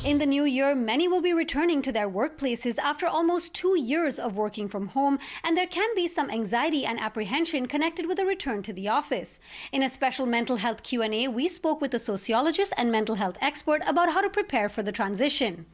In the new year, many will be returning to their workplaces after almost 2 years of working from home, and there can be some anxiety and apprehension connected with a return to the office. In a special mental health Q&A, we spoke with a sociologist and mental health expert about how to prepare for the transition.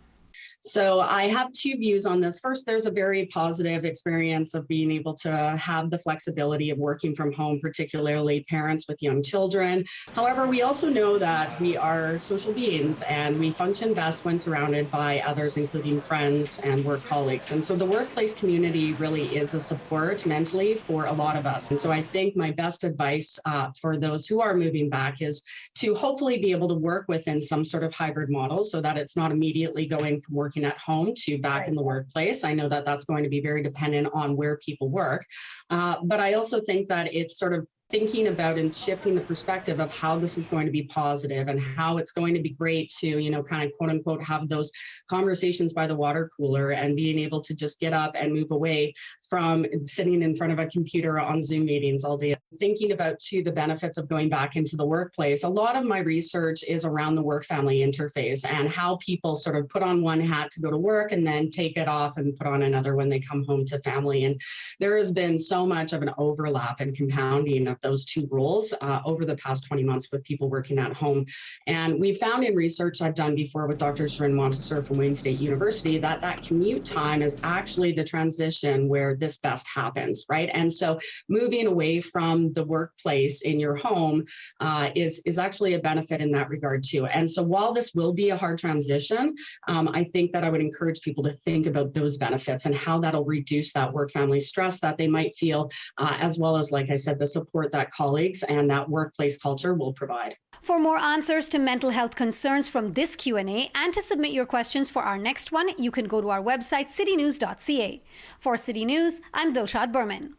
So I have two views on this. First, there's a very positive experience of being able to have the flexibility of working from home, particularly parents with young children. However, we also know that we are social beings and we function best when surrounded by others, including friends and work colleagues. And so the workplace community really is a support mentally for a lot of us. And so I think my best advice for those who are moving back is to hopefully be able to work within some sort of hybrid model so that it's not immediately going from working at home to back in the workplace. I know that that's going to be very dependent on where people work. But I also think that it's sort of thinking about and shifting the perspective of how this is going to be positive and how it's going to be great to, kind of quote unquote, have those conversations by the water cooler and being able to just get up and move away from sitting in front of a computer on Zoom meetings all day. Thinking about too the benefits of going back into the workplace. A lot of my research is around the work-family interface and how people sort of put on one hat to go to work and then take it off and put on another when they come home to family. And there has been so much of an overlap and compounding of those two roles over the past 20 months with people working at home. And we found in research I've done before with Dr. Sharon Montessor from Wayne State University that commute time is actually the transition where this best happens, right? And so moving away from the workplace in your home is actually a benefit in that regard too. And so while this will be a hard transition, I think that I would encourage people to think about those benefits and how that'll reduce that work-family stress that they might feel, as well as, like I said, the support that colleagues and that workplace culture will provide. For more answers to mental health concerns from this Q&A and to submit your questions for our next one, you can go to our website citynews.ca. For City News, I'm Dilshad Burman.